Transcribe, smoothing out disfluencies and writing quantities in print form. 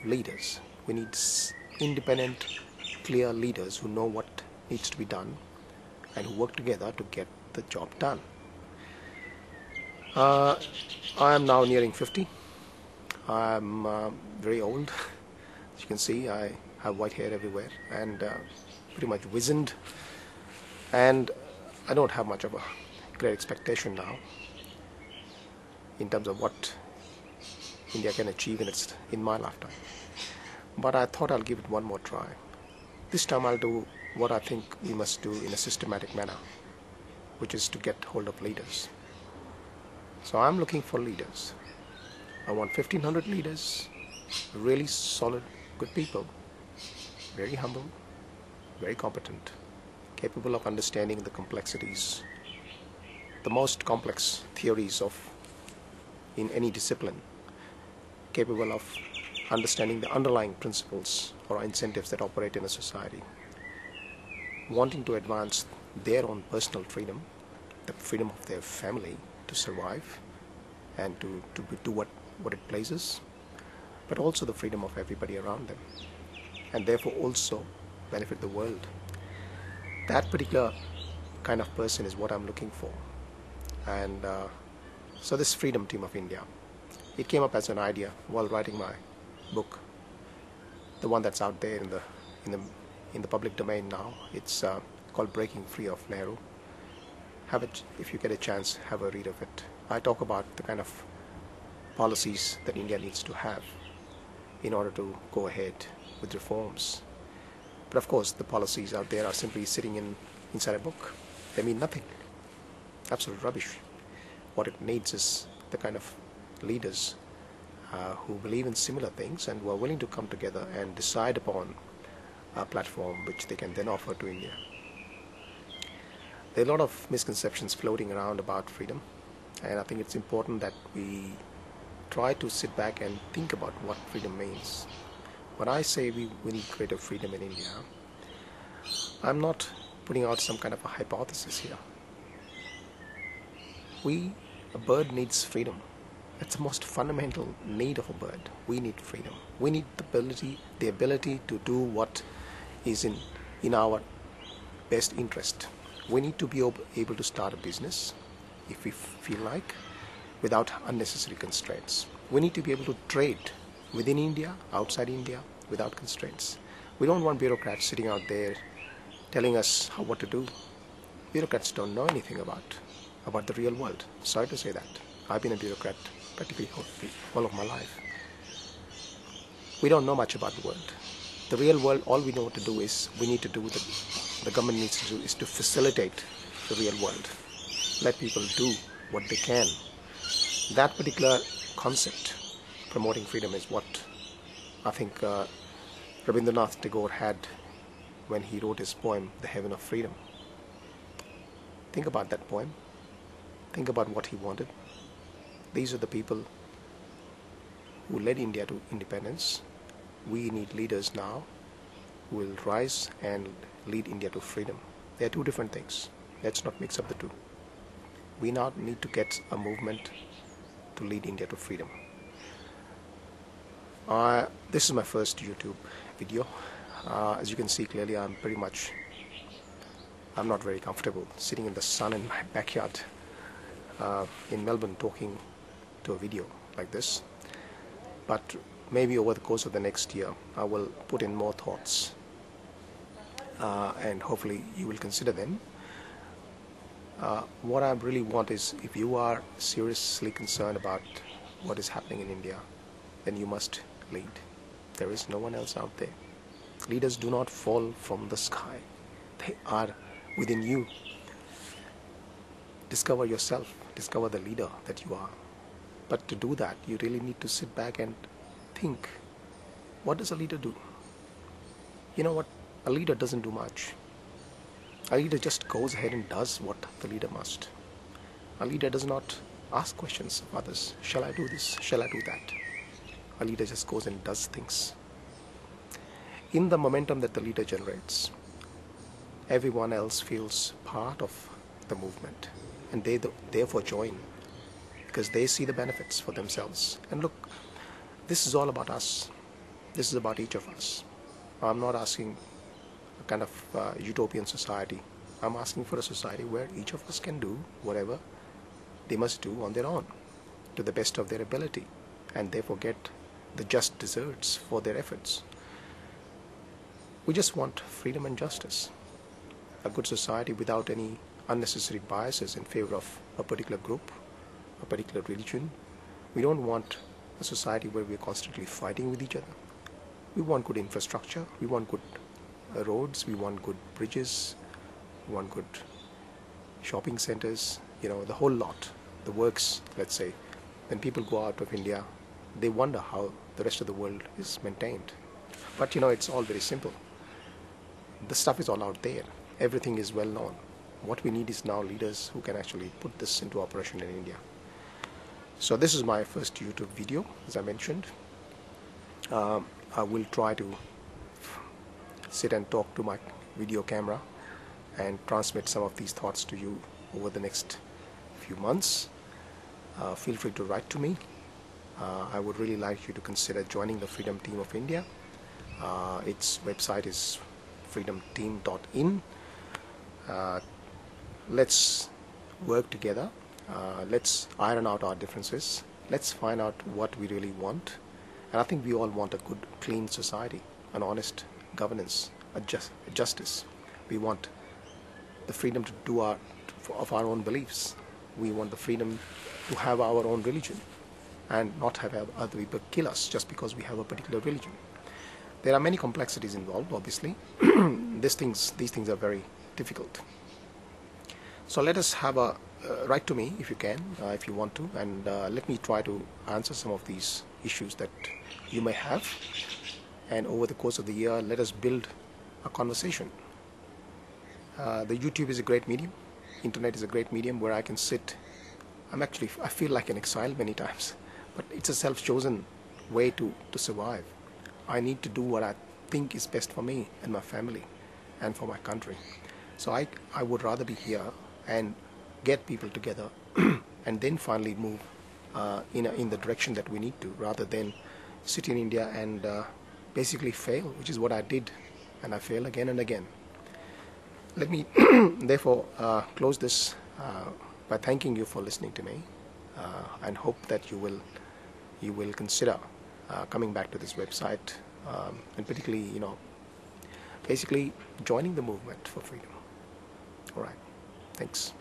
leaders. We need independent, clear leaders who know what needs to be done and who work together to get the job done. I am now nearing 50. I'm very old. As you can see, I have white hair everywhere and pretty much wizened. And I don't have much of a great expectation now in terms of what India can achieve in my lifetime. But I thought I'll give it one more try. This time I'll do what I think we must do in a systematic manner, which is to get hold of leaders. So I'm looking for leaders. I want 1,500 leaders, really solid, good people, very humble, very competent, capable of understanding the complexities, the most complex theories in any discipline, capable of understanding the underlying principles or incentives that operate in a society, wanting to advance their own personal freedom, the freedom of their family to survive and to do what it pleases, but also the freedom of everybody around them, and therefore also benefit the world. That particular kind of person is what I'm looking for. And so this Freedom Team of India, it came up as an idea while writing my book, the one that's out there in the public domain now. It's called Breaking Free of Nehru. Have it, if you get a chance, have a read of it. I talk about the kind of policies that India needs to have in order to go ahead with reforms. But of course, the policies out there are simply sitting inside a book. They mean nothing. Absolute rubbish. What it needs is the kind of leaders who believe in similar things and who are willing to come together and decide upon a platform which they can then offer to India. There are a lot of misconceptions floating around about freedom, and I think it's important that we try to sit back and think about what freedom means. When I say we need greater freedom in India, I'm not putting out some kind of a hypothesis here. A bird needs freedom. It's the most fundamental need of a bird. We need freedom. We need the ability to do what is in our best interest. We need to be able to start a business if we feel like, without unnecessary constraints. We need to be able to trade within India, outside India, without constraints. We don't want bureaucrats sitting out there telling us what to do. Bureaucrats don't know anything about the real world. Sorry to say that. I've been a bureaucrat practically all of my life. We don't know much about the world. The real world, all we know what to do is, the government needs to do is to facilitate the real world. Let people do what they can. That particular concept, promoting freedom, is what I think Rabindranath Tagore had when he wrote his poem, The Heaven of Freedom. Think about that poem. Think about what he wanted. These are the people who led India to independence. We need leaders now who will rise and lead India to freedom. They are two different things. Let's not mix up the two. We now need to get a movement to lead India to freedom. This is my first YouTube video. As you can see clearly, I'm not very comfortable sitting in the sun in my backyard in Melbourne talking to a video like this. But maybe over the course of the next year, I will put in more thoughts and hopefully you will consider them. What I really want is, if you are seriously concerned about what is happening in India, then you must lead. There is no one else out there. Leaders do not fall from the sky. They are within you. Discover yourself. Discover the leader that you are. But to do that, you really need to sit back and think, what does a leader do? You know what? A leader doesn't do much. A leader just goes ahead and does what the leader must. A leader does not ask questions of others. Shall I do this? Shall I do that? A leader just goes and does things. In the momentum that the leader generates, everyone else feels part of the movement, and they therefore join because they see the benefits for themselves. And look, this is all about us. This is about each of us. I'm not asking a kind of utopian society. I'm asking for a society where each of us can do whatever they must do on their own, to the best of their ability, and therefore get the just deserts for their efforts. We just want freedom and justice. A good society without any unnecessary biases in favor of a particular group, a particular religion. We don't want a society where we're constantly fighting with each other. We want good infrastructure, we want good roads, we want good bridges, we want good shopping centers, the whole lot, the works, let's say. When people go out of India, they wonder how the rest of the world is maintained. But it's all very simple. The stuff is all out there. Everything is well known. What we need is now leaders who can actually put this into operation in India. So this is my first YouTube video, as I mentioned. I will try to sit and talk to my video camera and transmit some of these thoughts to you over the next few months. Feel free to write to me. I would really like you to consider joining the Freedom Team of India. Its website is freedomteam.in. Let's work together. Let's iron out our differences. Let's find out what we really want. And I think we all want a good, clean society, an honest governance, a justice. We want the freedom to do of our own beliefs. We want the freedom to have our own religion and not have other people kill us just because we have a particular religion. There are many complexities involved, obviously. These things are very difficult. So let us have a write to me if you can, if you want to, and let me try to answer some of these issues that you may have. And over the course of the year, let us build a conversation. The YouTube is a great medium. Internet is a great medium where I can sit. I feel like an exile many times, but it's a self-chosen way to survive. I need to do what I think is best for me and my family and for my country. So I would rather be here and get people together and then finally move in the direction that we need to, rather than sit in India and basically fail, which is what I did, and I fail again and again. Let me therefore close this by thanking you for listening to me, and hope that you will consider coming back to this website, and particularly basically joining the movement for freedom. All right, thanks.